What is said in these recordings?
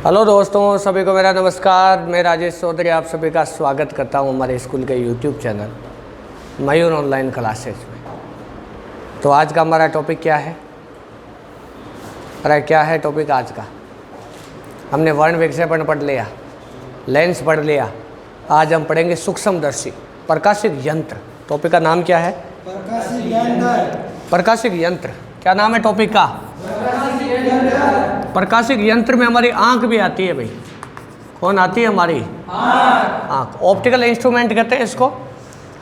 Hello दोस्तों, सभी को मेरा नमस्कार। मैं राजेश चौधरी आप सभी का स्वागत करता हूं हमारे स्कूल के यूट्यूब चैनल मयूर ऑनलाइन क्लासेज में। तो आज का हमारा टॉपिक क्या है? अरे क्या है टॉपिक आज का? हमने वर्ण विक्षेपण पढ़ लिया, लेंस पढ़ लिया। आज हम पढ़ेंगे सूक्ष्मदर्शी प्रकाशिक यंत्र। टॉपिक का नाम क्या है? प्रकाशिक यंत्र। प्रकाशिक यंत्र। क्या नाम है टॉपिक का? प्रकाशिक यंत्र में हमारी आंख भी आती है भाई। कौन आती है? हमारी आंख। ऑप्टिकल इंस्ट्रूमेंट कहते हैं इसको।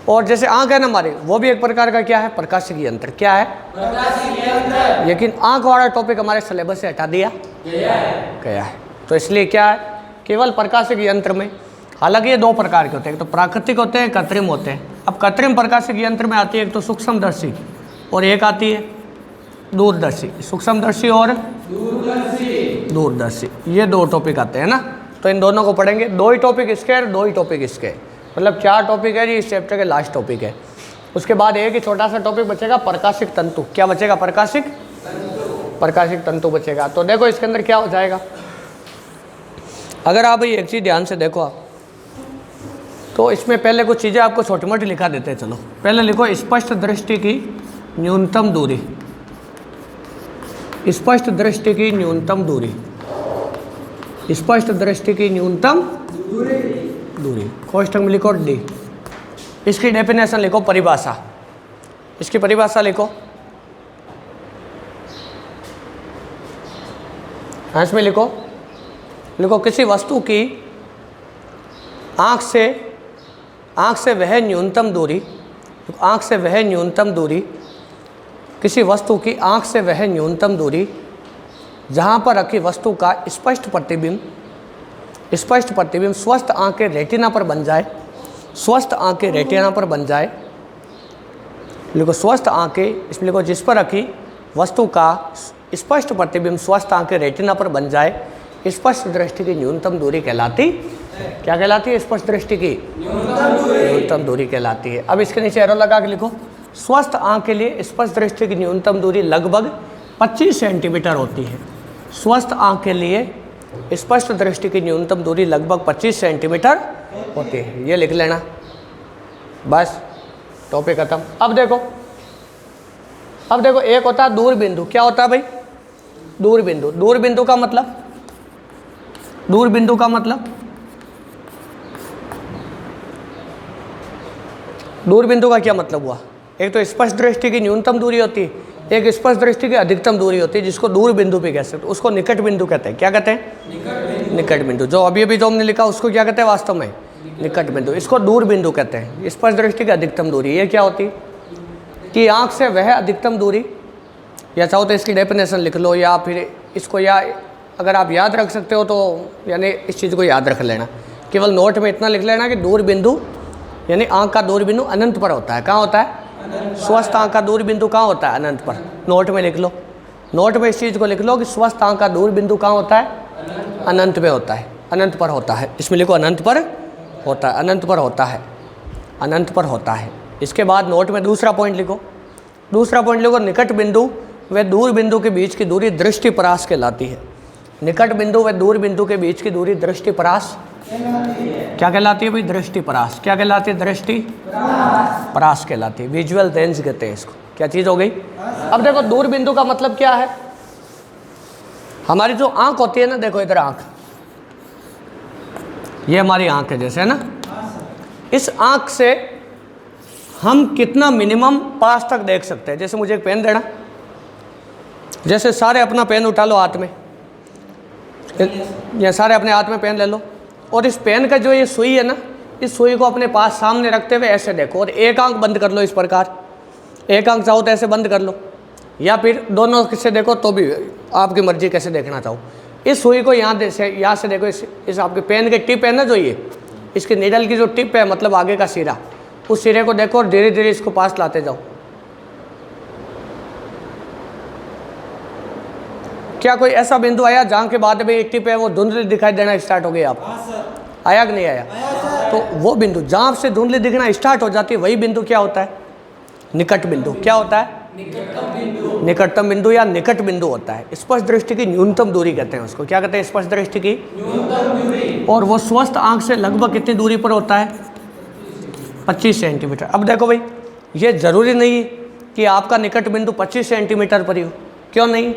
और जैसे आंख है ना हमारी, वो भी एक प्रकार का क्या है? प्रकाशिक यंत्र। क्या है? प्रकाशिक यंत्र। लेकिन आंख वाला टॉपिक हमारे सिलेबस से हटा दिया गया है। तो इसलिए क्या है, केवल प्रकाशिक यंत्र में, हालांकि ये दो प्रकार के होते हैं, एक तो प्राकृतिक होते हैं, कृत्रिम होते हैं। अब कृत्रिम प्रकाशिक यंत्र में आती है एक तो सूक्ष्मदर्शी और एक आती है दूरदर्शी। सूक्ष्मदर्शी और दूरदर्शी, ये दो टॉपिक आते हैं ना। तो इन दोनों को पढ़ेंगे। दो ही टॉपिक इसके और दो ही टॉपिक इसके, मतलब 4 टॉपिक है जी। इस चैप्टर के लास्ट टॉपिक है। उसके बाद एक ही छोटा सा टॉपिक बचेगा, प्रकाशिक तंतु। क्या बचेगा? प्रकाशिक तंतु बचेगा। तो देखो इसके अंदर क्या हो जाएगा। अगर आप ये एक चीज़ ध्यान से देखो आप, तो इसमें पहले कुछ चीज़ें आपको छोटी मोटी लिखा देते हैं। चलो पहले लिखो स्पष्ट दृष्टि की न्यूनतम दूरी। स्पष्ट दृष्टि की न्यूनतम दूरी। स्पष्ट दृष्टि की न्यूनतम दूरी कोष्ठक में लिखो डी। इसकी डेफिनेशन लिखो, परिभाषा। इसकी परिभाषा लिखो, इसमें लिखो किसी वस्तु की आँख से वह न्यूनतम दूरी, किसी वस्तु की आँख से वह न्यूनतम दूरी जहाँ पर रखी वस्तु का स्पष्ट प्रतिबिंब स्वस्थ आँख के रेटिना पर बन जाए। लिखो स्वस्थ आँखें, इसमें लिखो जिस पर रखी वस्तु का स्पष्ट प्रतिबिंब स्वस्थ आँख के रेटिना पर बन जाए, स्पष्ट दृष्टि की न्यूनतम दूरी कहलाती। क्या कहलाती है? स्पष्ट दृष्टि की न्यूनतम दूरी कहलाती है। अब इसके नीचे एरो लगा के लिखो, स्वस्थ आँख के लिए स्पष्ट दृष्टि की न्यूनतम दूरी लगभग 25 सेंटीमीटर होती है। स्वस्थ आँख के लिए स्पष्ट दृष्टि की न्यूनतम दूरी लगभग 25 सेंटीमीटर होती है। ये लिख लेना, बस टॉपिक खत्म। अब देखो एक होता है दूरबिंदु। क्या होता है भाई? दूरबिंदु का मतलब दूरबिंदु का क्या मतलब हुआ? एक तो स्पष्ट दृष्टि की न्यूनतम दूरी होती है, एक स्पष्ट दृष्टि की अधिकतम दूरी होती है, जिसको दूर बिंदु भी कह सकते। उसको निकट बिंदु कहते हैं। क्या कहते हैं? निकट बिंदु। जो अभी जो हमने लिखा उसको क्या कहते हैं वास्तव में? निकट बिंदु। इसको दूर बिंदु कहते हैं। स्पष्ट दृष्टि की अधिकतम दूरी ये क्या होती है? कि आँख से वह अधिकतम दूरी, या चाहो तो इसकी डेफिनेशन लिख लो, या फिर इसको, या अगर आप याद रख सकते हो तो यानी इस चीज़ को याद रख लेना। केवल नोट में इतना लिख लेना कि दूर बिंदु यानी आँख का दूर बिंदु अनंत पर होता है। कहाँ होता है? स्वस्थ आँख का दूर बिंदु कहाँ होता है? अनंत पर। नोट में लिख लो, नोट में इस चीज़ को लिख लो कि स्वस्थ आँख का दूर बिंदु कहाँ होता है? अनंत में होता है, अनंत पर होता है। इसमें लिखो अनंत पर होता है। इसके बाद नोट में दूसरा पॉइंट लिखो, निकट बिंदु व दूर बिंदु के बीच की दूरी दृष्टिपरास कहलाती है। निकट बिंदु व दूर बिंदु के बीच की दूरी दृष्टिपरास क्या कहलाती है भाई? दृष्टिपरास। क्या कहलाती है? दृष्टिपरास कहलाती है। विजुअल रेंज कहते हैं इसको। क्या चीज़ हो गई? अब देखो दूर बिंदु का मतलब क्या है। हमारी जो आंख होती है ना, देखो इधर आंख, ये हमारी आंख है जैसे, है ना। इस आंख से हम कितना मिनिमम पास तक देख सकते हैं। जैसे मुझे एक पेन देना, जैसे सारे अपना पेन उठा लो हाथ में, ये सारे अपने हाथ में पेन ले लो, और इस पेन का जो ये सुई है ना, इस सुई को अपने पास सामने रखते हुए ऐसे देखो, और एक आंख बंद कर लो इस प्रकार। एक आंख चाहो तो ऐसे बंद कर लो, या फिर दोनों से देखो तो भी आपकी मर्जी, कैसे देखना चाहो। इस सुई को यहाँ से देखो, इस आपके पेन के टिप है ना, जो ये इसकी नीडल की जो टिप है, मतलब आगे का सिरा, उस सिरे को देखो और धीरे धीरे इसको पास लाते जाओ। क्या कोई ऐसा बिंदु आया जहाँ के बाद में एक टिप है वो धुंधली दिखाई देना स्टार्ट हो गई? आप आया कि नहीं आया? तो वो बिंदु जहाँ से धुंधली दिखना स्टार्ट हो जाती है, वही बिंदु क्या होता है? निकट बिंदु। क्या होता है? निकटतम बिंदु या निकट बिंदु होता है। स्पष्ट दृष्टि की न्यूनतम दूरी कहते हैं उसको। क्या कहते हैं? स्पष्ट दृष्टि की न्यूनतम दूरी। और वो स्वस्थ आंख से लगभग कितनी दूरी पर होता है? 25 सेंटीमीटर। अब देखो भाई, ये जरूरी नहीं कि आपका निकट बिंदु 25 सेंटीमीटर पर ही हो। क्यों नहीं?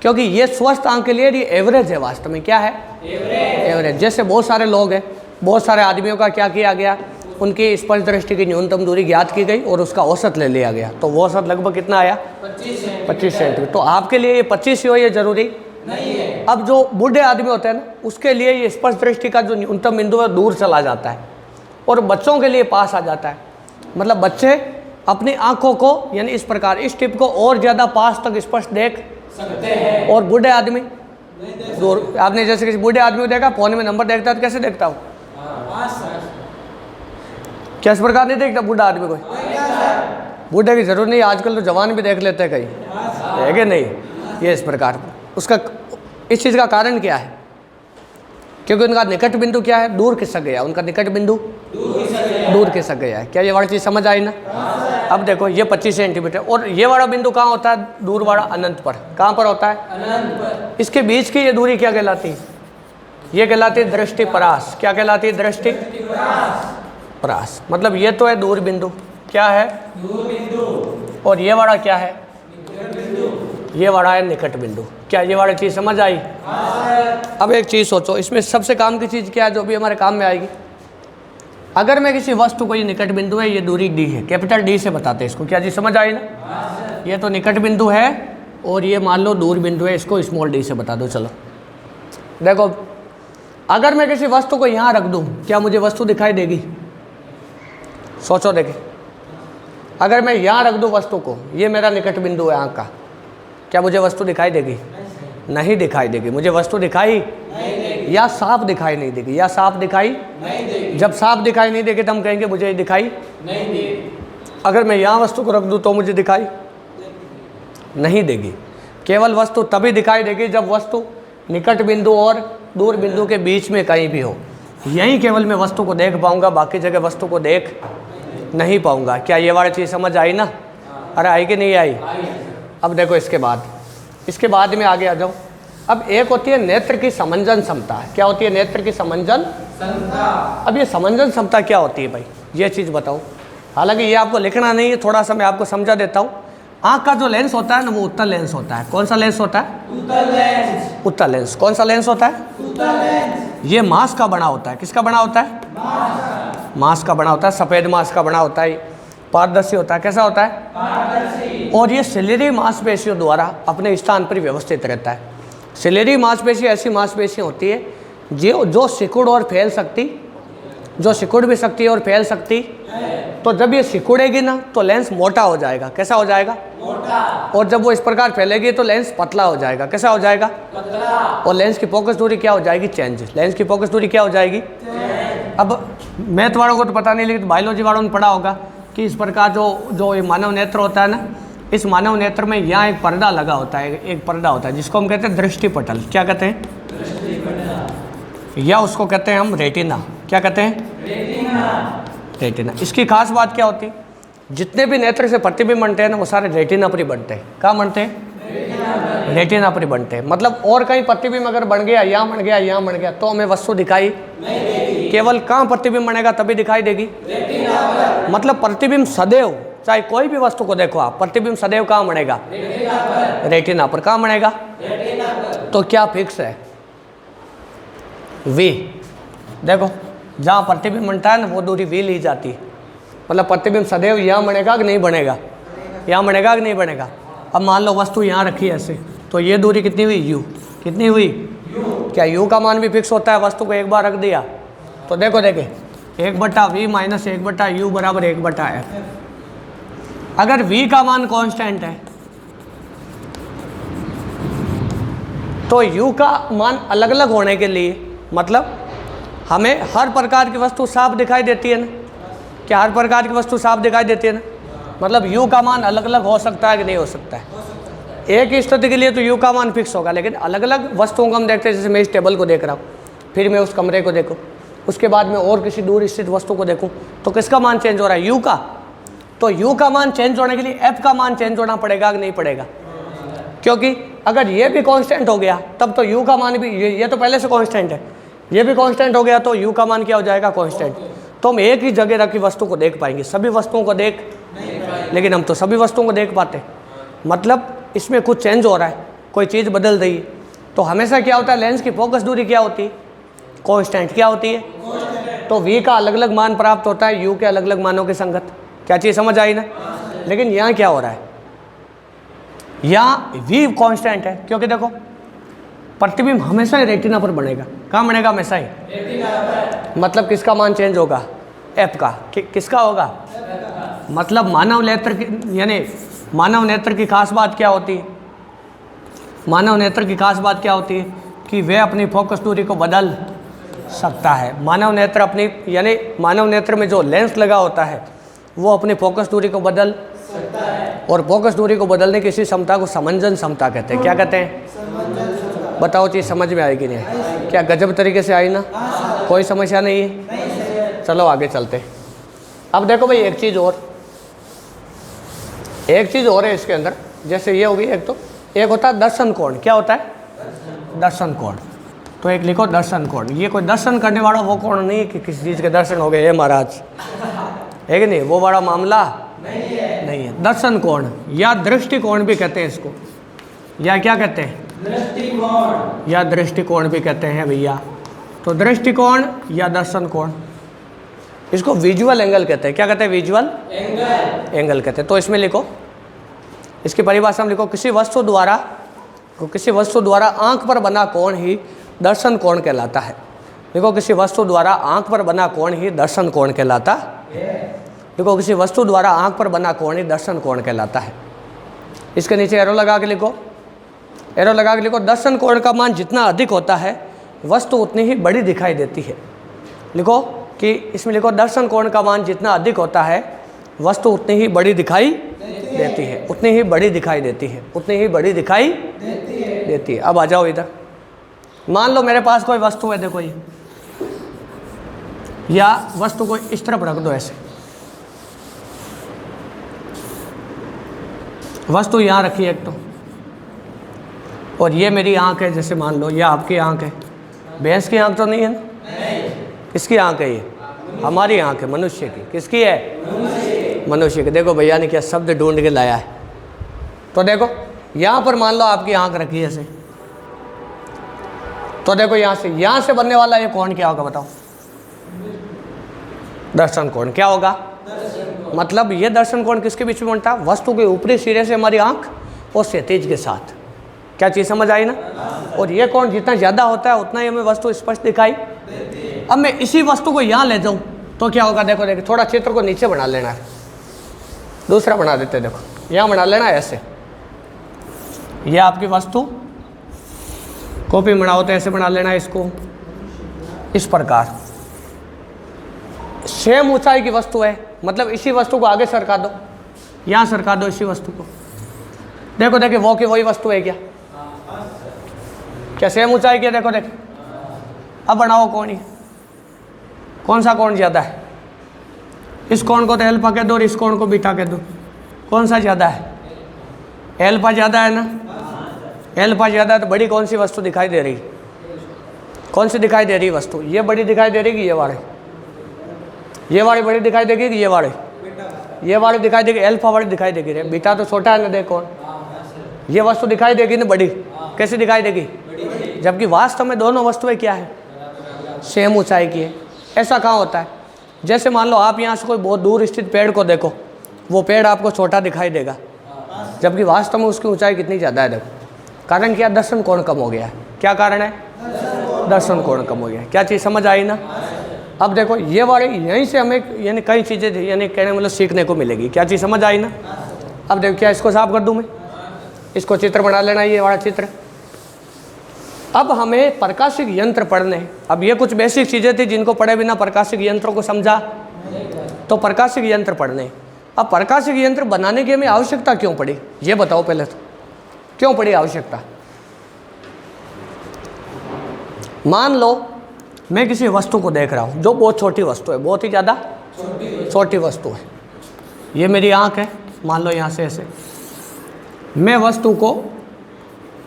क्योंकि ये स्वस्थ आंख के लिए ये एवरेज है। वास्तव में क्या है? एवरेज। जैसे बहुत सारे लोग हैं, बहुत सारे आदमियों का क्या किया गया, उनकी स्पष्ट दृष्टि की न्यूनतम दूरी ज्ञात की गई और उसका औसत ले लिया गया। तो वो औसत लगभग कितना आया? 25 सेंटीमीटर। तो आपके लिए ये 25 ही हो, ये जरूरी नहीं है। अब जो बूढ़े आदमी होते हैं ना, उसके लिए ये स्पष्ट दृष्टि का जो न्यूनतम बिंदु है दूर चला जाता है और बच्चों के लिए पास आ जाता है। मतलब बच्चे अपनी आंखों को यानी इस प्रकार इस टिप को और ज़्यादा पास तक स्पष्ट देख सकते हैं और बूढ़े आदमी दूर। आपने जैसे किसी बूढ़े आदमी को देखा, फोन में नंबर देखता है तो कैसे देखता हूँ? क्या इस प्रकार नहीं देखता बूढ़ा आदमी कोई? बूढ़े की जरूरत नहीं, आजकल तो जवान भी देख लेते हैं कहीं, है कि नहीं? ये इस प्रकार उसका इस चीज़ का कारण क्या है? क्योंकि उनका निकट बिंदु क्या है? दूर खिसक गया। उनका निकट बिंदु दूर खिसक गया है। क्या ये वाली चीज़ समझ आई ना? अब देखो, ये 25 सेंटीमीटर और ये वाला बिंदु कहाँ होता है? दूर वाला अनंत पर। कहाँ पर होता है? अनंत पर। इसके बीच की ये दूरी क्या कहलाती है? ये कहलाती है दृष्टि परास। क्या कहलाती है? दृष्टि परास। मतलब ये तो है दूर बिंदु। क्या है? दूर बिंदु। और ये वाला क्या है? निकट बिंदु। ये वाला है निकट बिंदु। क्या ये वाली चीज़ समझ आई? अब एक चीज़ सोचो, इसमें सबसे काम की चीज़ क्या है जो भी हमारे काम में आएगी? अगर मैं किसी वस्तु को, ये निकट बिंदु है, ये दूरी डी है, कैपिटल डी से बताते हैं इसको। क्या जी समझ आई ना? ये तो निकट बिंदु है और ये मान लो दूर बिंदु है, इसको स्मॉल डी से बता दो। चलो देखो, अगर मैं किसी वस्तु को यहाँ रख दूँ, क्या मुझे वस्तु दिखाई देगी? सोचो देखे, अगर मैं यहाँ रख दूँ वस्तु को, ये मेरा निकट बिंदु है आँख का, क्या मुझे वस्तु दिखाई देगी? नहीं दिखाई देगी। मुझे वस्तु दिखाई या साफ दिखाई नहीं देगी, या साफ दिखाई नहीं देगी। जब साफ दिखाई नहीं देगी तो हम कहेंगे मुझे दिखाई नहीं देगी। अगर मैं यहाँ वस्तु को रख दूँ तो मुझे दिखाई नहीं देगी। केवल वस्तु तभी दिखाई देगी जब वस्तु निकट बिंदु और दूर बिंदु के बीच में कहीं भी हो। यहीं केवल मैं वस्तु को देख पाऊंगा, बाकी जगह वस्तु को देख नहीं पाऊंगा। क्या ये वाली चीज़ समझ आई ना? अरे आई कि नहीं आई? अब देखो, इसके बाद में आगे आ जाओ। अब एक होती है नेत्र की समंजन क्षमता। क्या होती है? नेत्र की समंजन क्षमता। अब ये समंजन क्षमता क्या होती है भाई? ये चीज़ बताओ। हालांकि ये आपको लिखना नहीं है, थोड़ा सा मैं आपको समझा देता हूँ। आँख का जो लेंस होता है ना, वो उत्तल लेंस होता है। कौन सा लेंस होता है? उत्तल लेंस। उत्तल लेंस। कौन सा लेंस होता है? उत्तल लेंस। ये मांस का बना होता है। किसका बना होता है? मांस का बना होता है। सफ़ेद मांस का बना होता है। पारदर्शी होता है। कैसा होता है? पारदर्शी। और ये सिलेरी मांसपेशियों द्वारा अपने स्थान पर व्यवस्थित रहता है। सिलेरी मांसपेशी ऐसी मांसपेशी होती है जो सिकुड़ और फैल सकती, जो सिकुड़ भी सकती है और फैल सकती। तो जब ये सिकुड़ेगी ना तो लेंस मोटा हो जाएगा। कैसा हो जाएगा? मोटा। और जब वो इस प्रकार फैलेगी तो लेंस पतला हो जाएगा। कैसा हो जाएगा? पतला। और लेंस की फोकस दूरी क्या हो जाएगी? चेंज। लेंस की फोकस दूरी क्या हो जाएगी? अब मैथ वालों को तो पता नहीं, लेकिन बायोलॉजी वालों ने पढ़ा होगा कि इस प्रकार जो ये मानव नेत्र होता है ना, इस मानव नेत्र में यहाँ एक पर्दा लगा होता है, एक पर्दा होता है जिसको हम कहते हैं दृष्टिपटल। क्या कहते हैं? या उसको कहते हैं हम रेटिना। क्या कहते हैं? रेटिना। इसकी खास बात क्या होती है? जितने भी नेत्र से प्रतिबिंब बनते हैं ना, वो सारे रेटिना पर ही बनते हैं। कहाँ बनते हैं? रेटिना पर ही बनते हैं। मतलब और कहीं प्रतिबिंब अगर बन गया, यहाँ बन गया, यहाँ बन गया, तो हमें वस्तु दिखाई नहीं देगी। केवल कहाँ प्रतिबिंब बनेगा तभी दिखाई देगी? रेटिना पर। मतलब प्रतिबिंब सदैव, चाहे कोई भी वस्तु को देखो आप, प्रतिबिंब सदैव कहाँ बनेगा? रेटिना पर। रेटिना पर। कहाँ बनेगा? रेटिना पर। तो क्या फिक्स है? वी। देखो, जहाँ प्रतिबिंब बनता है ना, वो दूरी वी ली जाती है। मतलब प्रतिबिंब सदैव यहाँ बनेगा कि नहीं बनेगा? यहाँ बनेगा कि नहीं बनेगा? अब मान लो वस्तु यहाँ रखी है ऐसे, तो ये दूरी कितनी हुई? यू। कितनी हुई? यू। क्या यू का मान भी फिक्स होता है? वस्तु को एक बार रख दिया तो देखो, देखे 1/v माइनस 1/u बराबर 1/f। अगर v का मान कांस्टेंट है तो u का मान अलग अलग होने के लिए, मतलब हमें हर प्रकार की वस्तु साफ दिखाई देती है ना? क्या हर प्रकार की वस्तु साफ दिखाई देती है ना? मतलब u का मान अलग अलग हो सकता है कि नहीं हो सकता है? एक ही स्थिति के लिए तो u का मान फिक्स होगा, लेकिन अलग अलग वस्तुओं को हम देखते हैं। जैसे मैं इस टेबल को देख रहा हूँ, फिर मैं उस कमरे को देखूँ, उसके बाद में और किसी दूर स्थित वस्तु को देखूँ, तो किसका मान चेंज हो रहा है? u का। तो u का मान चेंज होने के लिए f का मान चेंज होना पड़ेगा कि नहीं पड़ेगा? क्योंकि अगर ये भी कांस्टेंट हो गया तब तो u का मान भी, ये तो पहले से कांस्टेंट है, ये भी कांस्टेंट हो गया तो u का मान क्या हो जाएगा? कांस्टेंट। तो हम एक ही जगह रखी वस्तु को देख पाएंगे, सभी वस्तुओं को देख नहीं, लेकिन हम तो सभी वस्तुओं को देख पाते, मतलब इसमें कुछ चेंज हो रहा है, कोई चीज़ बदल रही है। तो हमेशा क्या होता है, लेंस की फोकस दूरी क्या होती है? कांस्टेंट। क्या होती है? तो v का अलग अलग मान प्राप्त होता है u के अलग अलग मानों के संगत। क्या चीज़ समझ आई ना? लेकिन यहाँ क्या हो रहा है, यहाँ v कांस्टेंट है, क्योंकि देखो प्रतिबिंब हमेशा ही रेटिना पर बनेगा। कहाँ बनेगा? हमेशा ही रेटिना पर। मतलब किसका मान चेंज होगा? f का। किसका होगा? मतलब मानव नेत्र की, यानी मानव नेत्र की खास बात क्या होती है? मानव नेत्र की खास बात क्या होती है कि वह अपनी फोकस दूरी को बदल सकता है। मानव नेत्र अपनी, यानी मानव नेत्र में जो लेंस लगा होता है वो अपनी फोकस दूरी को बदल सकता है, और फोकस दूरी को बदलने की इसी क्षमता को समंजन क्षमता कहते हैं। क्या कहते हैं? बताओ चीज़ समझ में आएगी नहीं? क्या गजब तरीके से आई ना? कोई समस्या नहीं है? चलो आगे चलते। अब देखो भाई, एक चीज़ और है इसके अंदर। जैसे ये होगी एक, तो एक होता है दर्शन कोण। क्या होता है? दर्शन कोण। तो एक लिखो दर्शन कोण। ये कोई दर्शन करने वाला वो कोण नहीं है कि किसी चीज़ के दर्शन हो गए हे महाराज, है कि नहीं? वो बड़ा मामला नहीं है। दर्शन कोण या दृष्टिकोण भी कहते हैं इसको, या क्या कहते हैं? दृष्टिकोण, या दृष्टिकोण भी कहते हैं भैया। तो दृष्टिकोण या दर्शन कोण, इसको विजुअल एंगल कहते हैं। क्या कहते हैं? विजुअल एंगल कहते हैं। तो इसमें लिखो, इसकी परिभाषा में लिखो, किसी वस्तु द्वारा आंख पर बना कोण ही दर्शन कोण कहलाता है। देखो, किसी वस्तु द्वारा आंख पर बना कोण ही दर्शन कोण कहलाता है। देखो, किसी वस्तु द्वारा आंख पर बना कोण ही दर्शन कोण कहलाता है। इसके नीचे एरो लगा के लिखो, एरो लगा के लिखो, दर्शन कोण का मान जितना अधिक होता है वस्तु उतनी ही बड़ी दिखाई देती है। लिखो कि इसमें लिखो, दर्शन कोण का मान जितना अधिक होता है वस्तु उतनी ही बड़ी दिखाई देती है, उतनी ही बड़ी दिखाई देती है, उतनी ही बड़ी दिखाई देती है। अब आ जाओ इधर। मान लो मेरे पास कोई वस्तु है, देखो ये, या वस्तु को इस तरफ रख दो ऐसे, वस्तु यहाँ रखी है एक तो, और ये मेरी आंख है, जैसे मान लो ये आपकी आंख है। भैंस की आंख तो नहीं है ना? किसकी आंख है? ये हमारी आंख है, मनुष्य की। किसकी है? मनुष्य की। देखो भैया ने क्या शब्द ढूंढ के लाया है। तो देखो यहाँ पर मान लो आपकी आंख रखी है ऐसे, तो देखो यहाँ से बनने वाला ये कोण क्या होगा? बताओ। दर्शन कोण। क्या होगा? मतलब ये दर्शन कोण किसके बीच में बनता है? वस्तु के ऊपरी सिरे से हमारी आंख और क्षैतिज के साथ। क्या चीज़ समझ आई ना? और ये कोण जितना ज़्यादा होता है उतना ही हमें वस्तु स्पष्ट दिखाई। अब मैं इसी वस्तु को यहाँ ले जाऊँ तो क्या होगा? देखो देखो, थोड़ा चित्र को नीचे बना लेना है, दूसरा बना देते हैं। देखो यहाँ बना लेना है ऐसे, ये आपकी वस्तु कॉपी बनाओ तो ऐसे बना लेना है इसको, इस प्रकार। सेम ऊंचाई की वस्तु है, मतलब इसी वस्तु को आगे सरका दो, यहाँ सरका दो इसी वस्तु को। देखो देखिए, वो की वही वस्तु है क्या? क्या सेम ऊंचाई की? देखो देखो। अब बनाओ कोण, कौन सा कोण ज़्यादा है? इस कोण को तो अल्फा कह दो और इस कोण को बीटा कह दो। कौन सा ज़्यादा है? अल्फा ज़्यादा है ना? अल्फा ज़्यादा है तो बड़ी कौन सी वस्तु दिखाई दे रही? कौन सी दिखाई दे रही वस्तु? ये बड़ी दिखाई दे रही कि ये वाली? ये वाली बड़ी दिखाई देगी कि ये वाली? ये वाली दिखाई देगी, अल्फा वाली दिखाई देगी रे। बीटा तो छोटा है ना, देखो ये वस्तु दिखाई देगी ना बड़ी। कैसे दिखाई देगी? जबकि वास्तव में दोनों वस्तुएं क्या है? सेम ऊंचाई की है। ऐसा कहाँ होता है? जैसे मान लो आप यहाँ से कोई बहुत दूर स्थित पेड़ को देखो, वो पेड़ आपको छोटा दिखाई देगा, जबकि वास्तव में उसकी ऊंचाई कितनी ज़्यादा है। देखो कारण क्या? दर्शन कोण कम हो गया है। क्या कारण है? दर्शन कोण कम हो गया है। क्या चीज़ समझ आई ना? अब देखो ये वाले यहीं से हमें यानी कई चीज़ें यानी कहने मतलब सीखने को मिलेगी। क्या चीज़ समझ आई ना? अब देखो, क्या इसको साफ कर दूँ मैं? इसको चित्र बना लेना, ये वाला चित्र। अब हमें प्रकाशिक यंत्र पढ़ने हैं। अब ये कुछ बेसिक चीज़ें थी जिनको पढ़े बिना प्रकाशिक यंत्रों को समझा, तो प्रकाशिक यंत्र पढ़ने। अब प्रकाशिक यंत्र बनाने की हमें आवश्यकता क्यों पड़ी, ये बताओ पहले तो। क्यों पड़ी आवश्यकता? मान लो मैं किसी वस्तु को देख रहा हूँ जो बहुत छोटी वस्तु है, बहुत ही ज़्यादा छोटी वस्तु है। ये मेरी आँख है, मान लो यहाँ से ऐसे, मैं वस्तु को,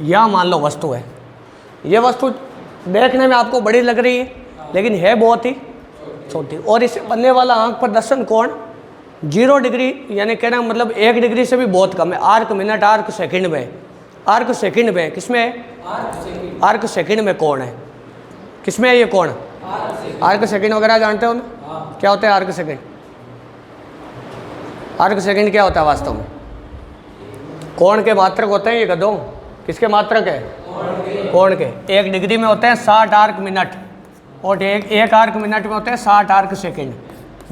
या मान लो वस्तु है, ये वस्तु देखने में आपको बड़ी लग रही है लेकिन है बहुत ही छोटी, और इसे बनने वाला आँख पर दर्शन कोण 0 डिग्री, यानी कहना मतलब 1 डिग्री से भी बहुत कम है। आर्क मिनट, आर्क सेकंड में, आर्क सेकंड में किसमें है? आर्क सेकंड में कोण है, किसमें है ये कोण? आर्क सेकंड वगैरह जानते हो ना, क्या होता है आर्क सेकंड? आर्क सेकंड क्या होता है वास्तव में? कोण के मात्रक होते हैं ये गधों, किसके मात्रक है? कोण के। 1 डिग्री में होते हैं 60 आर्क मिनट, और एक आर्क मिनट में होते हैं 60 आर्क सेकंड,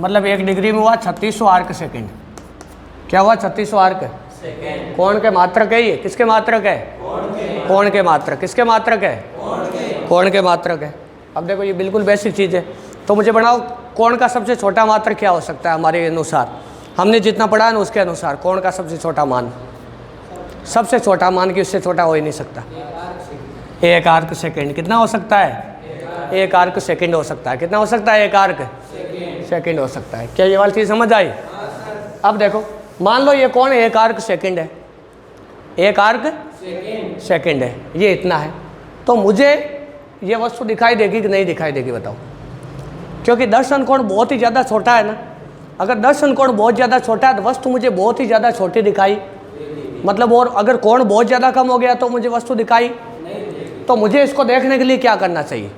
मतलब 1 डिग्री में हुआ 3600 आर्क सेकंड। क्या हुआ? 3600 आर्क सेकंड। कोण के मात्रक है ये, किसके मात्रक है? कोण के मात्रक, किसके मात्रक है? कोण के मात्रक है। अब देखो ये बिल्कुल बेसिक चीज़ है, तो मुझे बनाओ कोण का सबसे छोटा मात्रक क्या हो सकता है हमारे अनुसार, हमने जितना पढ़ा है ना उसके अनुसार कोण का सबसे छोटा मान, सबसे छोटा मान कि उससे छोटा हो ही नहीं सकता। 1 आर्क सेकंड। कितना हो सकता है? 1 आर्क सेकंड हो सकता है। कितना हो सकता है? 1 आर्क सेकंड हो सकता है। क्या ये वाली चीज़ समझ आई? अब देखो मान लो ये कोण 1 आर्क सेकंड है, 1 आर्क सेकंड है, ये इतना है, तो मुझे ये वस्तु दिखाई देगी कि नहीं दिखाई देगी बताओ? क्योंकि दर्शन कोण बहुत ही ज़्यादा छोटा है ना। अगर दर्शन कोण बहुत ज़्यादा छोटा है तो वस्तु मुझे बहुत ही ज़्यादा छोटी दिखाई, मतलब, और अगर कोण बहुत ज़्यादा कम हो गया तो मुझे वस्तु दिखाई। तो मुझे इसको देखने के लिए क्या करना चाहिए?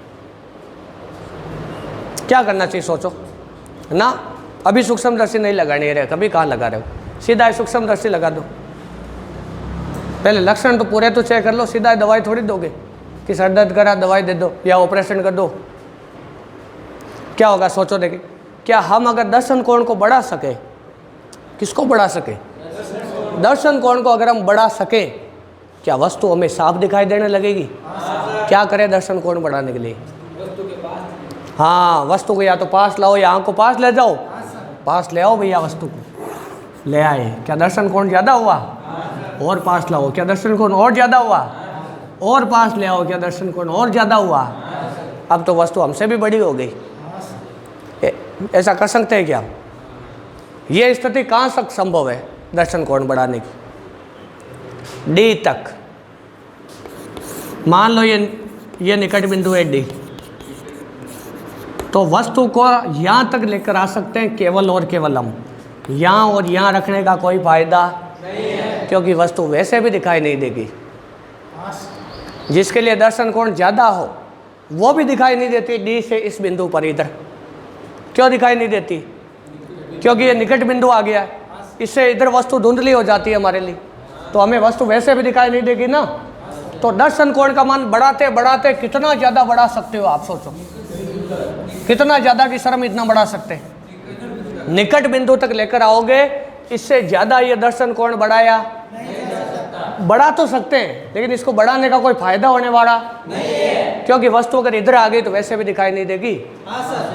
क्या करना चाहिए सोचो ना। अभी सूक्ष्मदर्शी नहीं लगानी है, कभी कहाँ लगा रहे हो, सीधा सूक्ष्मदर्शी लगा दो। पहले लक्षण तो पूरे तो चेक कर लो, सीधा दवाई थोड़ी दोगे कि सर दर्द करा दवाई दे दो या ऑपरेशन कर दो। क्या होगा सोचो देखिए, क्या हम अगर दर्शन कोण को बढ़ा सके, किसको बढ़ा सके? दर्शन कोण को अगर हम बढ़ा सके, क्या वस्तु हमें साफ दिखाई देने लगेगी? क्या करें दर्शन कोण बढ़ाने के लिए? हाँ, वस्तु को या तो पास लाओ या आँख को पास ले जाओ, पास ले आओ भैया, वस्तु को ले आए। क्या दर्शन कोण ज़्यादा हुआ? और पास लाओ। क्या दर्शन कोण और ज़्यादा हुआ? और पास ले आओ। क्या दर्शन कोण और ज़्यादा हुआ? अब तो वस्तु हमसे भी बड़ी हो गई। ऐसा कर सकते हैं क्या? ये स्थिति कहाँ तक संभव है दर्शन कोण बढ़ाने की? डी तक। मान लो ये निकट बिंदु है डी, तो वस्तु को यहाँ तक लेकर आ सकते हैं केवल और केवल हम। यहाँ और यहाँ रखने का कोई फायदा नहीं है, क्योंकि वस्तु वैसे भी दिखाई नहीं देगी। जिसके लिए दर्शन कोण ज़्यादा हो वो भी दिखाई नहीं देती डी से इस बिंदु पर इधर। क्यों दिखाई नहीं देती? क्योंकि ये निकट बिंदु आ गया है, इससे इधर वस्तु धुंधली हो जाती है हमारे लिए, तो हमें वस्तु वैसे भी दिखाई नहीं देगी ना। तो दर्शन कोण का मान बढ़ाते बढ़ाते कितना ज़्यादा बढ़ा सकते हो आप सोचो, कितना ज़्यादा कि सर हम इतना बढ़ा सकते हैं? निकट बिंदु तक लेकर आओगे, इससे ज़्यादा ये दर्शन कोण बढ़ाया बढ़ा तो सकते हैं, लेकिन इसको बढ़ाने का कोई फायदा होने वाला नहीं है, क्योंकि वस्तु अगर इधर आ गई तो वैसे भी दिखाई नहीं देगी।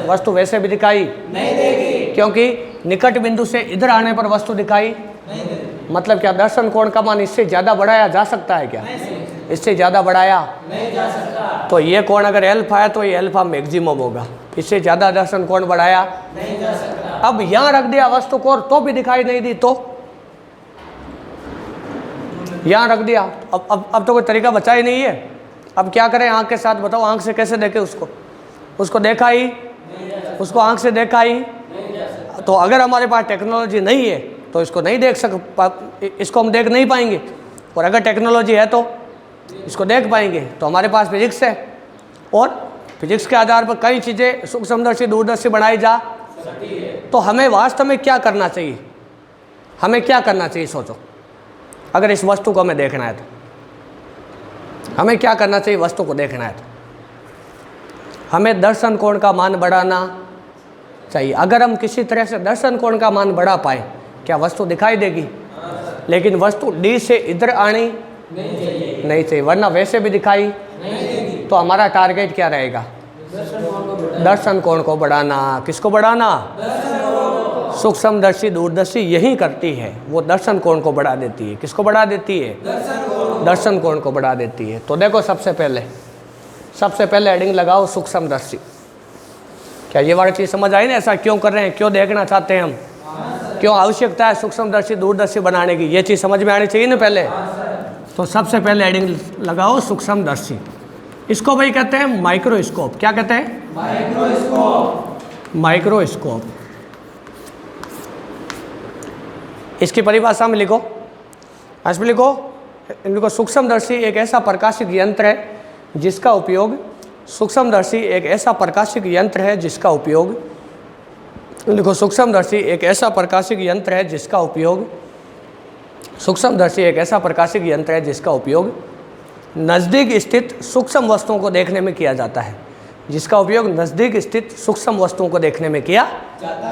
वस्तु वैसे भी दिखाई नहीं देगी, क्योंकि निकट बिंदु से इधर आने पर वस्तु दिखाई नहीं देगी। मतलब क्या दर्शन कोण का मान इससे ज़्यादा बढ़ाया जा सकता है क्या? इससे ज़्यादा बढ़ाया नहीं जा सकता। तो ये कोण अगर एल्फा है तो ये एल्फा मैक्सिमम होगा, इससे ज़्यादा दर्शन कोण बढ़ाया नहीं जा सकता। अब यहाँ रख दिया वस्तु को तो भी दिखाई नहीं दी, तो यहाँ रख दिया, अब तो कोई तरीका बचा ही नहीं है। अब क्या करें आँख के साथ? बताओ आँख से कैसे देखें उसको? उसको देखा ही, उसको आँख से देखा ही, तो अगर हमारे पास टेक्नोलॉजी नहीं है तो इसको नहीं देख इसको हम देख नहीं पाएंगे, और अगर टेक्नोलॉजी है तो इसको देख पाएंगे। तो हमारे पास फिजिक्स है, और फिजिक्स के आधार पर कई चीज़ें सूक्ष्मदर्शी दूरदर्शी बनाई जा सकती है। तो हमें वास्तव में क्या करना चाहिए? हमें क्या करना चाहिए सोचो, अगर इस वस्तु को हमें देखना है तो हमें क्या करना चाहिए? वस्तु को देखना है तो हमें दर्शन कोण का मान बढ़ाना चाहिए। अगर हम किसी तरह से दर्शन कोण का मान बढ़ा पाए, क्या वस्तु दिखाई देगी? लेकिन वस्तु डी से इधर आनी नहीं चाहिए, वरना वैसे भी दिखाई नहीं देगी। तो हमारा टारगेट क्या रहेगा? दर्शन कोण को बढ़ाना। किसको बढ़ाना? सूक्ष्मदर्शी दूरदर्शी यही करती है, वो दर्शन कोण को बढ़ा देती है। किसको बढ़ा देती है? दर्शन कोण को बढ़ा देती है। तो देखो सबसे पहले हेडिंग लगाओ सूक्ष्मदर्शी। क्या ये वाली चीज़ समझ आई ना? ऐसा क्यों कर रहे हैं, क्यों देखना चाहते हैं हम? क्यों आवश्यकता है सूक्ष्मदर्शी दूरदर्शी बनाने की, ये चीज़ समझ में आनी चाहिए ना पहले। तो सबसे पहले हेडिंग लगाओ सूक्ष्मदर्शी। इसको भाई कहते हैं माइक्रोस्कोप। क्या कहते हैं? माइक्रोस्कोप। माइक्रोस्कोप। इसकी परिभाषा में लिखो, इसमें लिखो सूक्ष्मदर्शी एक ऐसा प्रकाशिक यंत्र है जिसका उपयोग, सूक्ष्मदर्शी एक ऐसा प्रकाशिक यंत्र है जिसका उपयोग, लिखो सूक्ष्मदर्शी एक ऐसा प्रकाशिक यंत्र है जिसका उपयोग, सूक्ष्मदर्शी एक ऐसा प्रकाशिक यंत्र है जिसका उपयोग नज़दीक स्थित सूक्ष्म वस्तुओं को देखने में किया जाता है, जिसका उपयोग नज़दीक स्थित सूक्ष्म वस्तुओं को देखने में किया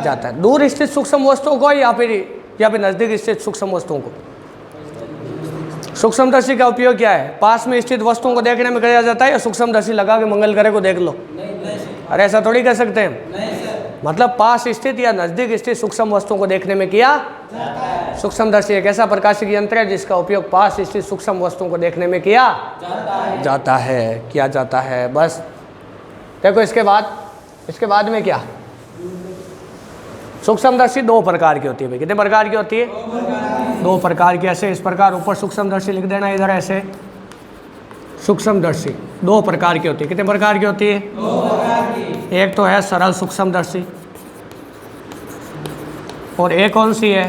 जाता है। दूर स्थित सूक्ष्म वस्तुओं को या फिर नज़दीक स्थित सूक्ष्म वस्तुओं को। सूक्ष्मदर्शी का उपयोग क्या है? पास में स्थित वस्तुओं को देखने में किया जाता है या सूक्ष्मदर्शी लगा के मंगल ग्रह को देख लो? अरे ऐसा थोड़ी कह सकते हैं। मतलब पास स्थित या नज़दीक स्थित सूक्ष्म वस्तुओं को देखने में किया सूक्ष्मदर्शी एक ऐसा प्रकाशिक यंत्र है जिसका उपयोग पास स्थित सूक्ष्म वस्तुओं को देखने में किया जाता है। बस देखो इसके बाद में क्या, सूक्ष्मदर्शी दो प्रकार की होती है भाई। कितने प्रकार की होती है? दो प्रकार की। ऐसे इस प्रकार ऊपर सूक्ष्मदर्शी लिख देना, इधर ऐसे सूक्ष्मदर्शी दो प्रकार की होती है। कितने प्रकार की होती है? दो प्रकार की। एक तो है सरल सूक्ष्मदर्शी और एक कौन सी है?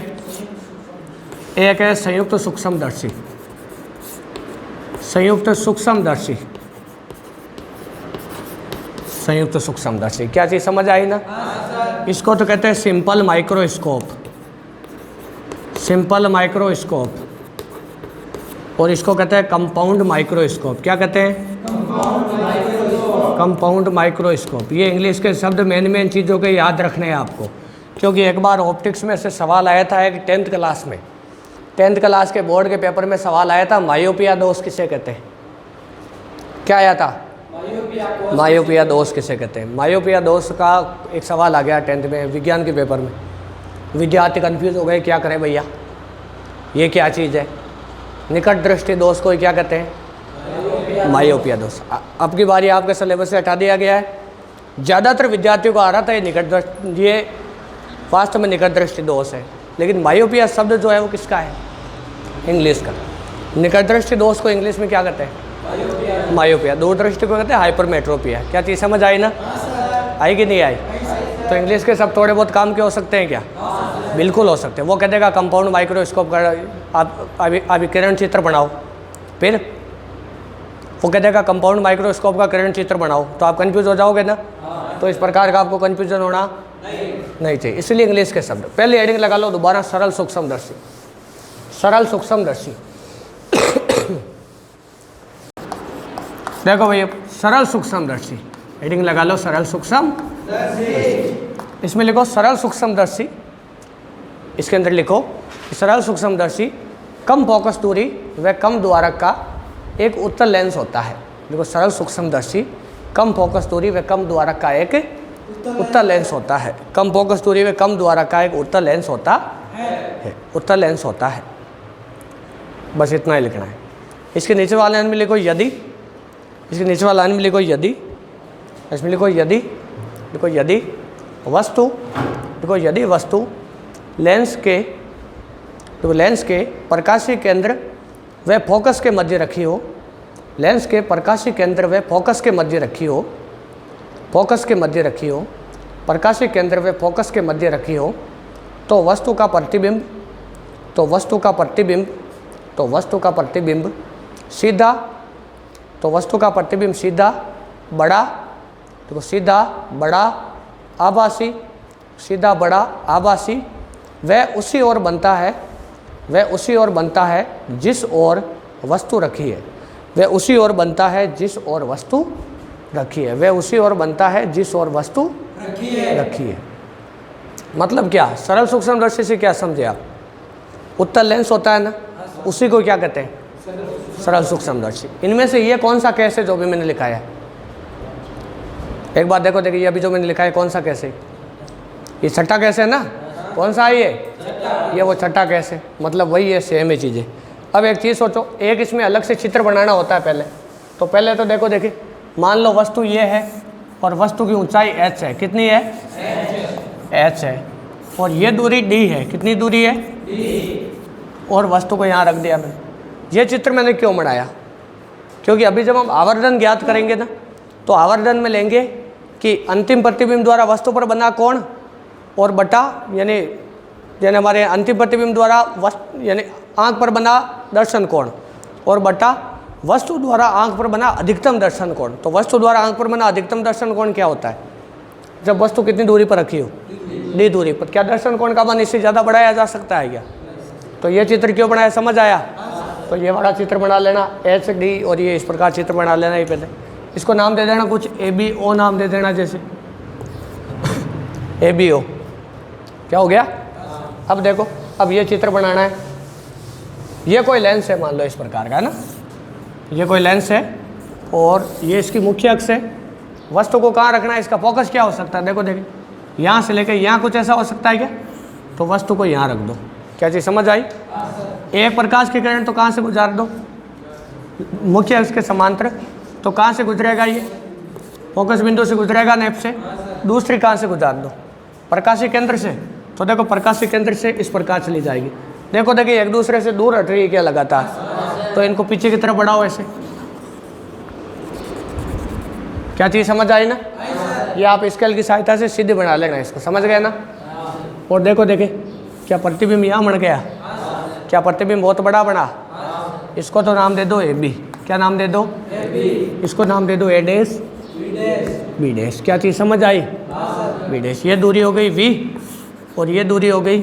एक है संयुक्त सूक्ष्मदर्शी। संयुक्त सूक्ष्मदर्शी, संयुक्त सूक्ष्मदर्शी। क्या चीज़ समझ आई ना? इसको तो कहते हैं सिंपल माइक्रोस्कोप, सिंपल माइक्रोस्कोप। और इसको कहते हैं कंपाउंड माइक्रोस्कोप। क्या कहते हैं? Compound microscope. ये इंग्लिश के शब्द मेन चीज़ों के याद रखने हैं आपको, क्योंकि एक बार ऑप्टिक्स में से सवाल आया था एक 10th क्लास में, 10th क्लास के बोर्ड के पेपर में सवाल आया था, मायोपिया दोष किसे कहते हैं? क्या आया था? मायोपिया दोष किसे कहते हैं? मायोपिया दोष का एक सवाल आ गया 10th में विज्ञान के पेपर में। विद्यार्थी कंफ्यूज हो गए, क्या करें भैया, ये क्या चीज़ है? निकट दृष्टि दोष को क्या कहते हैं? मायोपिया दोष। अब की बारी आपके सिलेबस से हटा दिया गया है। ज़्यादातर विद्यार्थियों को आ रहा था ये निकट दृष्टि, ये वास्तव में निकट दृष्टि दोष है, लेकिन मायोपिया शब्द जो है वो किसका है? इंग्लिश का। निकट दृष्टि दोष को इंग्लिश में क्या कहते हैं? मायोपिया। दूरदृष्टि को कहते हैं हाइपरमेट्रोपिया। क्या चीज़ समझ आई ना? आई कि नहीं आई? तो इंग्लिश के सब थोड़े बहुत काम के हो सकते हैं क्या? बिल्कुल हो सकते हैं। वो कह देगा कंपाउंड माइक्रोस्कोप का आप अभी किरण चित्र बनाओ, फिर वो कह देगा कंपाउंड माइक्रोस्कोप का किरण चित्र बनाओ, तो आप कंफ्यूज हो जाओगे ना। तो इस प्रकार का आपको कंफ्यूजन होना नहीं चाहिए, इसलिए इंग्लिश के शब्द। पहले हेडिंग लगा लो दोबारा, सरल सूक्ष्मदर्शी। सरल सूक्ष्मदर्शी देखो भैया, सरल सूक्ष्मदर्शी हेडिंग लगा लो, सरल सूक्ष्मदर्शी। इसमें लिखो सरल सूक्ष्मदर्शी, इसके अंदर लिखो सरल सूक्ष्मदर्शी कम फोकस दूरी व कम द्वारक का एक उत्तल लेंस होता है। देखो सरल सूक्ष्मदर्शी कम फोकस दूरी व कम द्वारक का एक उत्तल लेंस होता है। कम फोकस दूरी व कम द्वारक का एक उत्तल लेंस होता है, उत्तल लेंस होता है। बस इतना ही लिखना है। इसके नीचे वाले लाइन में लिखो यदि, इसके नीचे वाला लाइन में लिखो यदि, इसमें लिखो यदि, लिखो यदि वस्तु, लिखो यदि वस्तु लेंस के, तो लेंस के प्रकाशीय केंद्र व फोकस के मध्य रखी हो, लेंस के प्रकाशीय केंद्र व फोकस के मध्य रखी हो, फोकस के मध्य रखी हो, प्रकाशीय केंद्र व फोकस के मध्य रखी हो, तो वस्तु का प्रतिबिंब, तो वस्तु का प्रतिबिंब, तो वस्तु का प्रतिबिंब सीधा, तो वस्तु का प्रतिबिंब सीधा बड़ा, तो सीधा बड़ा आभासी, सीधा बड़ा आभासी वह उसी ओर बनता है, वह उसी ओर बनता है जिस ओर वस्तु रखी है, वह उसी ओर बनता है जिस ओर वस्तु रखी है, वह उसी ओर बनता है जिस ओर वस्तु रखी है। मतलब क्या? सरल सूक्ष्मदर्शी से क्या समझे आप? उत्तल लेंस होता है ना, उसी को क्या कहते हैं? सरल सूक्ष्मदर्शी। इनमें से ये कौन सा केस है जो भी मैंने लिखा है? एक बात देखो, देखिए ये अभी जो मैंने लिखा है कौन सा केस है? ये छठा केस है ना? कौन सा है ये वो छठा केस है। मतलब वही है, सेम है चीज़ें। अब एक चीज़ सोचो, एक इसमें अलग से चित्र बनाना होता है पहले। तो पहले तो देखो, देखिए मान लो वस्तु ये है और वस्तु की ऊंचाई h है। कितनी है? h है। और ये दूरी डी है। कितनी दूरी है? और वस्तु को यहाँ रख दिया मैंने। ये चित्र मैंने क्यों बनाया? क्योंकि अभी जब हम आवर्धन ज्ञात करेंगे ना, तो आवर्धन में लेंगे कि अंतिम प्रतिबिंब द्वारा वस्तु पर बना कोण और बटा यानी हमारे अंतिम प्रतिबिंब द्वारा यानी आँख पर बना दर्शन कोण और बटा वस्तु द्वारा आँख पर बना अधिकतम दर्शन कोण। तो वस्तु द्वारा आँख पर बना अधिकतम दर्शन कोण क्या होता है? जब वस्तु कितनी दूरी पर रखी हो? डी दूरी पर। क्या दर्शन कोण का मान इससे ज़्यादा बढ़ाया जा सकता है क्या? तो ये चित्र क्यों बनाया, समझ आया? तो ये वाला चित्र बना लेना एच डी, और ये इस प्रकार चित्र बना लेना। ये पहले इसको नाम दे देना कुछ ABO नाम दे देना, जैसे ABO। क्या हो गया? अब देखो, अब ये चित्र बनाना है। ये कोई लेंस है, मान लो इस प्रकार का है ना, ये कोई लेंस है और ये इसकी मुख्य अक्ष है। वस्तु को कहाँ रखना है, इसका फोकस क्या हो सकता है? देखो यहाँ से लेकर यहाँ कुछ ऐसा हो सकता है क्या? तो वस्तु को यहाँ रख दो। क्या चीज़ समझ आई? एक प्रकाश की किरण तो कहाँ से गुजार दो? मुख्य अक्ष के समांतर। तो कहाँ से गुजरेगा? ये फोकस बिंदु से गुजरेगा नेप से। दूसरी कहाँ से गुजार दो? प्रकाशीय केंद्र से। तो देखो प्रकाशीय केंद्र से इस प्रकार चली जाएगी। देखो देखिए एक दूसरे से दूर हट रही है क्या लगातार? तो इनको पीछे की तरफ बढ़ाओ ऐसे। क्या चीज़ समझ आई ना? ये आप स्केल की सहायता से सीधे बना लेना इसको, समझ गए ना? और देखो देखे क्या प्रतिबिंब यहाँ बन गया? क्या प्रतिबिंब बहुत बड़ा बना? इसको तो नाम दे दो AB। क्या नाम दे दो? इसको नाम दे दो A डैश B डैश। क्या चीज़ समझ आई? B dash. ये दूरी हो गई V और ये दूरी हो गई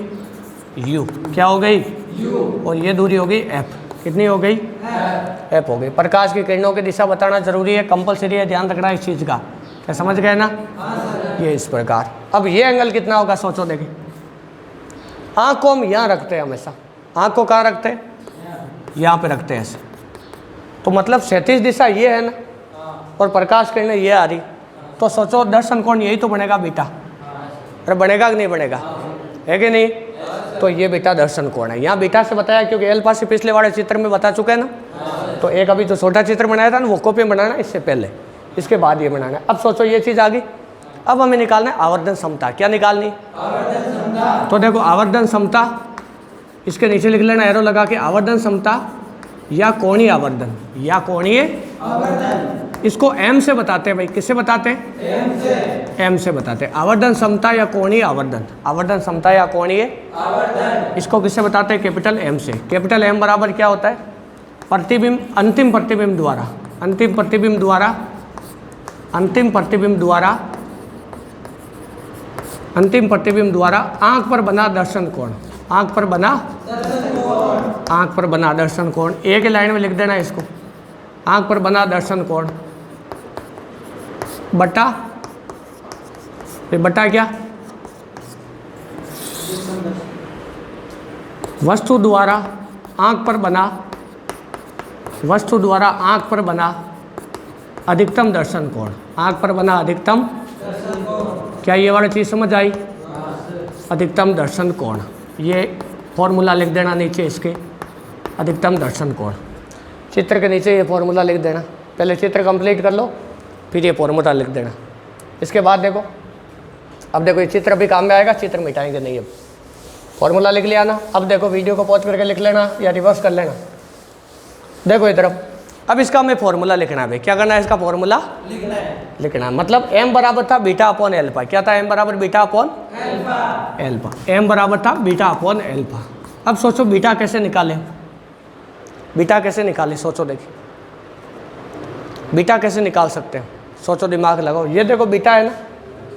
U। क्या हो गई? U। और ये दूरी हो गई F। कितनी हो गई? F हो गई। प्रकाश की किरणों की दिशा बताना जरूरी है, कंपलसरी है, ध्यान रखना इस चीज़ का। क्या समझ गए ना? ये इस प्रकार। अब ये एंगल कितना होगा सोचो देखिए। आँख को हम यहाँ रखते हैं हमेशा। आँख को कहाँ रखते हैं? यहाँ पे रखते हैं ऐसे। तो मतलब क्षैतिज दिशा ये है ना, और प्रकाश किरणें ये आ रही। तो सोचो दर्शन कोण यही तो बनेगा बीटा। अरे बनेगा कि नहीं बनेगा? है कि नहीं? तो ये बीटा दर्शन कोण है। यहाँ बीटा से बताया क्योंकि अल्फा से पिछले वाले चित्र में बता चुके हैं ना। तो एक अभी जो छोटा चित्र बनाया था ना, वो कॉपी बनाना इससे पहले, इसके बाद ये बनाना है। अब सोचो ये चीज़ आ गई। अब हमें निकालना है आवर्धन समता। क्या निकालनी? आवर्धन समता। तो देखो आवर्धन समता, इसके नीचे लिख लेना एरो लगा के, आवर्धन समता या कोणीय आवर्धन या कोणीय आवर्धन। इसको M से बताते हैं भाई। किससे बताते हैं? M से बताते हैं। आवर्धन समता या कोणीय आवर्धन। आवर्धन समता या कोणीय आवर्धन, इसको किससे बताते हैं? कैपिटल M से। कैपिटल M बराबर क्या होता है? प्रतिबिंब, अंतिम प्रतिबिंब द्वारा, अंतिम प्रतिबिंब द्वारा, अंतिम प्रतिबिंब द्वारा, अंतिम प्रतिबिंब द्वारा आँख पर बना दर्शन कोण। आँख पर बना दर्शन कोण, आँख पर बना दर्शन कोण। एक लाइन में लिख देना इसको। आँख पर बना दर्शन कोण बटा, फिर बटा क्या? वस्तु द्वारा आँख पर बना, वस्तु द्वारा आँख पर बना अधिकतम दर्शन कोण। आँख पर बना अधिकतम दर्शन कोण। क्या ये वाली चीज़ समझ आई? अधिकतम दर्शन कोण। ये फॉर्मूला लिख देना नीचे इसके, अधिकतम दर्शन कोण। चित्र के नीचे ये फॉर्मूला लिख देना। पहले चित्र कंप्लीट कर लो, फिर ये फॉर्मूला लिख देना। इसके बाद देखो, अब देखो ये चित्र भी काम में आएगा, चित्र मिटाएंगे नहीं। अब फॉर्मूला लिख लिया ना। अब देखो वीडियो को पॉज करके लिख लेना या रिवर्स कर लेना। देखो इधर अब इसका हमें फॉर्मूला लिखना है भाई। क्या करना है? इसका फॉर्मूला लिखना है। मतलब M बराबर था बीटा अपॉन एल्फा। क्या था? M बराबर बीटा अपॉन एल्फा। M बराबर था बीटा अपॉन एल्फा। अब सोचो बीटा कैसे निकालें? बीटा कैसे निकालें? सोचो देखिए बीटा कैसे निकाल सकते हैं? सोचो, दिमाग लगाओ। ये देखो बीटा है ना,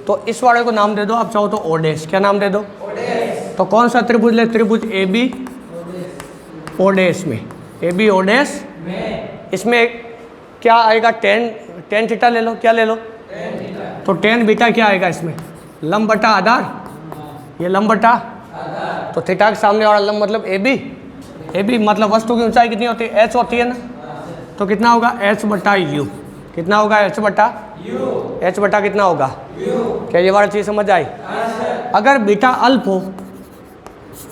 तो इस वाले को नाम दे दो आप चाहो तो O डैश। क्या नाम दे दो? O dash. तो कौन सा त्रिभुज ले? त्रिभुज AB O डैश में, AB O डैश में। इसमें क्या आएगा? टेन थीटा ले लो। क्या ले लो? तो टेन बीटा क्या आएगा इसमें? लंब बटा आधार। ये लंब बटा आधार। तो थीटा के सामने वाला लंब मतलब AB मतलब वस्तु की ऊंचाई कितनी होती है? H होती है ना। तो कितना होगा? H बटा U। कितना होगा? H बटा U। H बटा कितना होगा? U। क्या ये वाली चीज़ समझ आई? अगर बीटा अल्प हो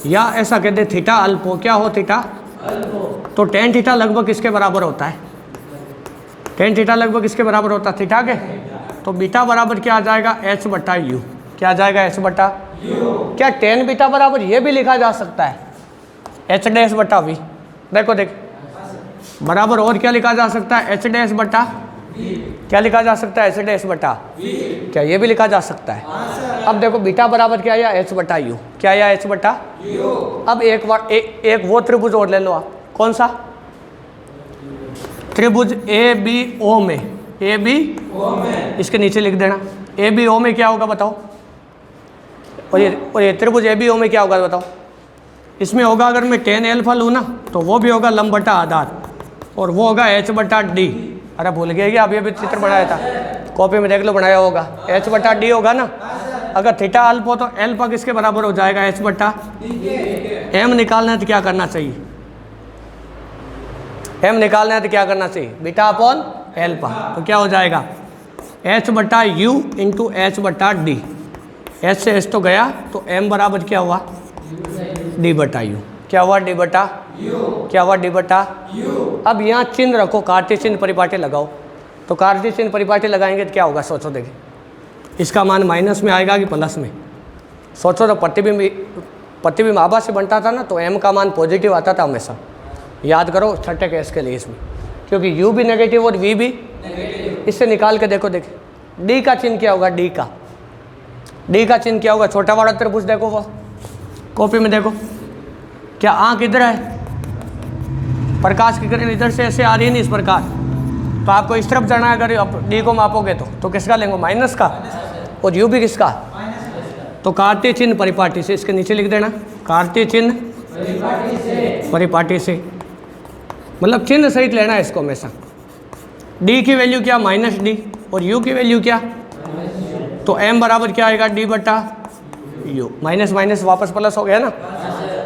या ऐसा कहते थीटा अल्प हो, क्या हो? थीटा अल्प हो। तो टेन थीटा लगभग किसके बराबर होता है? टेन थीटा लगभग किसके बराबर होता है? थीटा के। तो बीटा बराबर क्या आ जाएगा? H बटा U। क्या आ जाएगा? H बटा क्या टेन बीटा बराबर ये भी लिखा जा सकता है एच डैश बटा वी? देखो देख बराबर और क्या लिखा जा सकता है एच डैश बटा क्या लिखा जा सकता है एच डैश बटा क्या ये भी लिखा जा सकता है? अब देखो बीटा बराबर क्या आया एच बटा यू, क्या आया एच बटा यू। अब एक बार एक वो त्रिभुज और ले लो आप, कौन सा त्रिभुज ए बी ओ में, ए बी ओ में इसके नीचे लिख देना ए बी ओ में क्या होगा बताओ, और ये त्रिभुज ए बी ओ में क्या होगा बताओ? इसमें होगा अगर मैं टेन एल्फा लूँ ना तो वो भी होगा लंब बटा आधार और वो होगा एच बटा डी। अरे भूल गए क्या? अभी चित्र बनाया था, कॉपी में देख लो बनाया होगा, एच बटा डी होगा ना। अगर थीटा अल्फ हो तो एल्फा किसके बराबर हो जाएगा एच बटा एम। निकालना है तो क्या करना चाहिए? एम निकालना है तो क्या करना चाहिए? Beta upon alpha. तो क्या हो जाएगा एच बटा यू इंटू एच बटा डी। एच से एच तो गया तो एम बराबर क्या हुआ डी बटा यू। क्या हुआ डी बटा यू, क्या हुआ डी बटा यू। अब यहाँ चिन्ह रखो, कार्तीय चिन्ह परिपाटी लगाओ। तो कार्तीय चिन्ह परिपाटी लगाएंगे तो क्या होगा सोचो, देखिए इसका मान माइनस में आएगा कि प्लस में? सोचो तो प्रतिबिंब आभासी बनता था ना तो एम का मान पॉजिटिव आता था हमेशा, याद करो छठे केस के लिए इसमें, क्योंकि यू भी नेगेटिव और वी भी नेगेटिव। इससे निकाल के देखो, देखिए डी का चिन्ह क्या होगा, डी का चिन्ह क्या होगा? छोटा वाला त्रिभुज देखो, वो कॉपी में देखो, क्या आंख इधर है, प्रकाश की किरण इधर से ऐसे आ रही है नहीं इस प्रकार, तो आपको इस तरफ जाना है। अगर डी को मापोगे तो किसका लेंगे? माइनस का। और यू भी किसका? तो कार्तीय चिन्ह परिपाटी से, इसके नीचे लिख देना कार्तीय चिन्ह परिपाटी से, मतलब चिन्ह सहित लेना है इसको हमेशा। डी की वैल्यू क्या? Minus D. और यू की वैल्यू क्या? तो एम बराबर क्या आएगा डी बटा यू। माइनस माइनस वापस प्लस हो गया ना,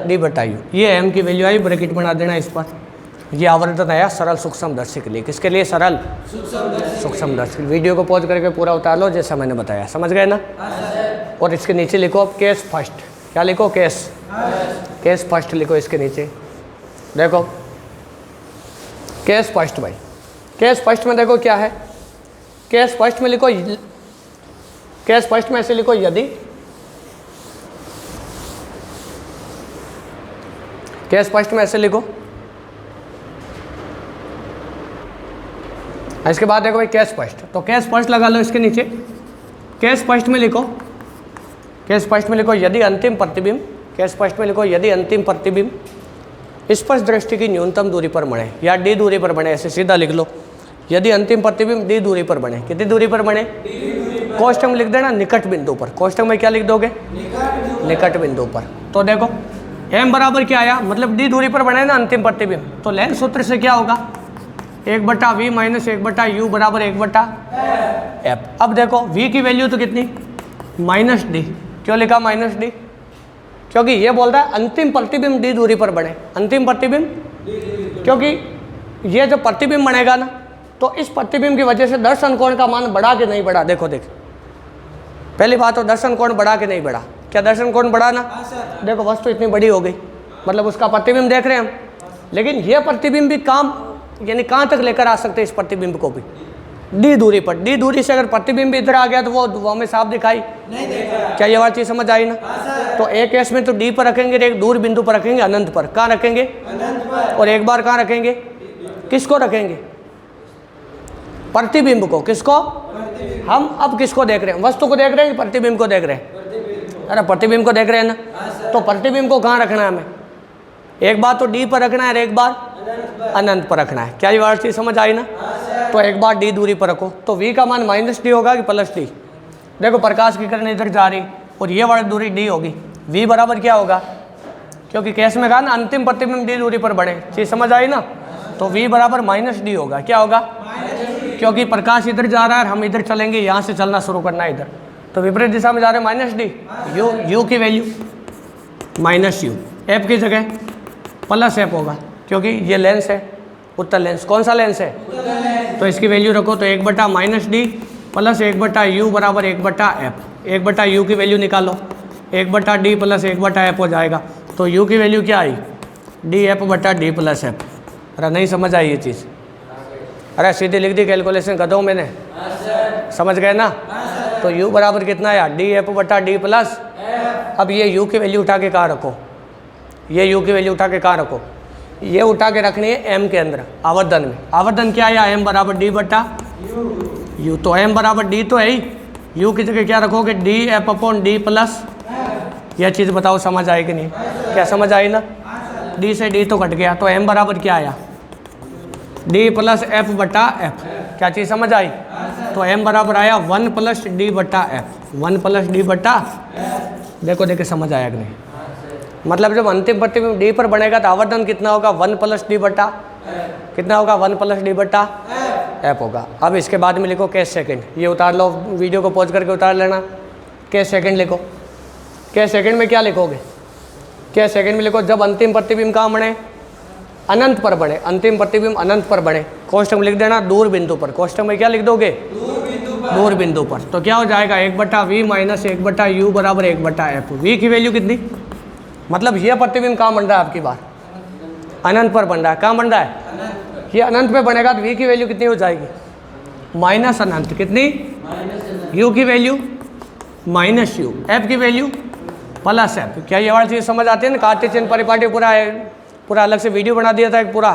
डी बटा यू। ये एम की वैल्यू आई, ब्रैकेट बना देना इस पर। ये आवर्तन आया सरल सूक्ष्मदर्शी के लिए। किसके लिए? सरल सूक्ष्मदर्शी। वीडियो को पॉज करके पूरा उतार लो जैसा मैंने बताया, समझ गए ना? और इसके नीचे लिखो अब केस फर्स्ट। क्या लिखो? केस फर्स्ट लिखो इसके नीचे। देखो केस फर्स्ट भाई, केस फर्स्ट में देखो क्या है, केस फर्स्ट में लिखो, केस फर्स्ट में ऐसे लिखो यदि, केस फर्स्ट में ऐसे लिखो। इसके बाद देखो भाई केस फर्स्ट, तो केस फर्स्ट लगा लो इसके नीचे। केस फर्स्ट में लिखो, केस फर्स्ट में लिखो यदि अंतिम प्रतिबिंब, केस फर्स्ट में लिखो यदि अंतिम प्रतिबिंब स्पर्श दृष्टि की न्यूनतम दूरी पर बने या डी दूरी पर बने, ऐसे सीधा लिख लो। यदि अंतिम प्रतिबिंब डी दूरी पर बने, कितनी दूरी पर बने? कोष्ठक में लिख देना निकट बिंदु पर। कोष्ठक में क्या लिख दोगे? निकट बिंदु पर। तो देखो एम बराबर क्या आया, मतलब डी दूरी पर बने ना अंतिम प्रतिबिंब, तो लेंस सूत्र से क्या होगा? 1/v माइनस 1/u बराबर 1/f। अब देखो v की वैल्यू तो कितनी? Minus D. क्यों लिखा माइनस डी? क्योंकि ये बोल रहा है अंतिम प्रतिबिंब डी दूरी पर बने। अंतिम प्रतिबिंब, क्योंकि ये जो प्रतिबिंब बनेगा ना तो इस प्रतिबिंब की वजह से दर्शन कोण का मान बढ़ा कि नहीं बढ़ा? देखो पहली बात तो दर्शन कोण बढ़ा कि नहीं बढ़ा? क्या दर्शन कोण बढ़ा ना? देखो वस्तु इतनी बड़ी हो गई, मतलब उसका प्रतिबिंब देख रहे हैं हम, लेकिन ये प्रतिबिंब भी काम यानी कहाँ तक लेकर आ सकते हैं इस प्रतिबिंब को भी? डी दूरी पर। डी दूरी से अगर प्रतिबिंब इधर आ गया तो वो हमें साफ दिखाई नहीं देगा। क्या ये बात चीज समझ आई ना? तो एक केस में तो डी पर रखेंगे, एक दूर बिंदु पर रखेंगे, अनंत पर। कहाँ रखेंगे? अनंत पर। और एक बार कहाँ रखेंगे? किसको रखेंगे? प्रतिबिंब को। किसको? हम अब किसको देख रहे हैं? वस्तु को देख रहे हैं कि प्रतिबिंब को देख रहे हैं? अरे प्रतिबिंब को देख रहे हैं ना। तो प्रतिबिंब को कहाँ रखना है हमें? एक बार तो डी पर रखना है, एक बार अनंत पर रखना है। क्या ये बात चीज समझ आई ना? तो एक बार डी दूरी पर रखो, तो v का मान माइनस डी होगा कि प्लस डी? देखो प्रकाश की किरण इधर जा रही और ये वाली दूरी डी होगी, v बराबर क्या होगा? क्योंकि केस में कहा ना अंतिम प्रतिबिंब डी दूरी पर बढ़े, चीज समझ आई ना? तो v बराबर माइनस डी होगा। क्या होगा? क्योंकि प्रकाश इधर जा रहा है और हम इधर चलेंगे, यहाँ से चलना शुरू करना है इधर, तो विपरीत दिशा में जा रहे हैं माइनस डी। यू की वैल्यू माइनस यू, एफ की जगह प्लस एफ होगा, क्योंकि ये लेंस है उत्तल लेंस। कौन सा लेंस है? तो इसकी वैल्यू रखो, तो 1 माइनस डी प्लस 1/u बराबर 1/f। 1/u की वैल्यू निकालो, 1/d प्लस 1/f हो जाएगा। तो u की वैल्यू क्या आई? df/d plus f। अरे नहीं समझ आई ये चीज़? अरे सीधी लिख दी कैलकुलेशन कर दो मैंने, समझ गए ना? तो u बराबर कितना आया? df/d प्लस अब ये u की वैल्यू उठा के कहाँ रखो, ये u की वैल्यू उठा के कहाँ रखो, ये उठा के रखनी है m के अंदर आवर्धन में। आवर्धन क्या आया, m बराबर d बटा u, तो m बराबर d तो है ही, u की जगह क्या रखोगे d f upon d plus, यह चीज़ बताओ समझ आई कि नहीं, क्या समझ आई ना, d से d तो कट गया, तो m बराबर क्या आया d प्लस f बटा f, क्या चीज़ समझ आई, तो m बराबर आया 1 प्लस d बटा f, 1 प्लस d बटा, देखो देखे समझ आया कि नहीं, मतलब जब अंतिम प्रतिबिंब d पर बनेगा तो आवर्धन कितना होगा 1 प्लस d बटा, कितना होगा 1 प्लस d बटा f होगा। अब इसके बाद में लिखो k सेकंड, ये उतार लो, वीडियो को पॉज करके उतार लेना, k सेकंड लिखो, k सेकंड में क्या लिखोगे, k सेकंड में लिखो जब अंतिम प्रतिबिंब कहाँ बने, अनंत पर बने, अंतिम प्रतिबिंब अनंत पर बने, कोष्टक में लिख देना दूर बिंदु पर, कोष्टक में क्या लिख दोगे, दूर बिंदु पर, तो क्या हो जाएगा 1 बटा वी माइनस 1 बटा यू बराबर 1 बटा एफ। वी की वैल्यू कितनी, मतलब यह प्रतिबिंब कहाँ बन रहा है आपकी बार, अनंत पर बन रहा है, कहाँ बन रहा है, ये अनंत पे बनेगा तो वी की वैल्यू कितनी हो जाएगी, माइनस अनंत, कितनी, यू की वैल्यू माइनस यू, एफ की वैल्यू प्लस एफ। क्या ये वाली चीज़ समझ आती है ना, कार्टेशियन परिपाटी पूरा अलग से वीडियो बना दिया था एक पूरा,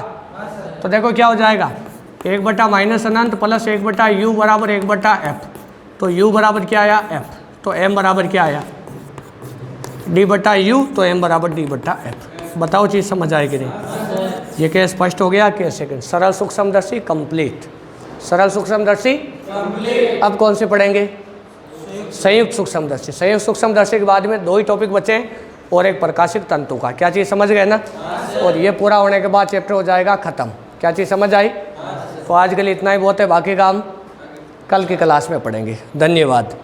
तो देखो क्या हो जाएगा 1 बटा माइनस अनंत प्लस 1 बटा यू बराबर 1 बटा एफ, तो यू बराबर क्या आया एफ, तो एम बराबर क्या आया डी बटा यू, तो एम बराबर डी बटा एफ। बताओ चीज़ समझ आए कि नहीं, ये क्या स्पष्ट हो गया, क्या सेकंड, सरल सूक्ष्मदर्शी कंप्लीट, सरल सूक्ष्मदर्शी कंप्लीट। अब कौन से पढ़ेंगे, संयुक्त सूक्ष्मदर्शी। संयुक्त सूक्ष्मदर्शी के बाद में 2 ही टॉपिक बचे और एक प्रकाशिक तंतु का, क्या चीज़ समझ गए ना, और ये पूरा होने के बाद चैप्टर हो जाएगा ख़त्म। क्या चीज़ समझ आई, तो आज के लिए इतना ही बहुत है, बाकी काम कल की क्लास में पढ़ेंगे। धन्यवाद।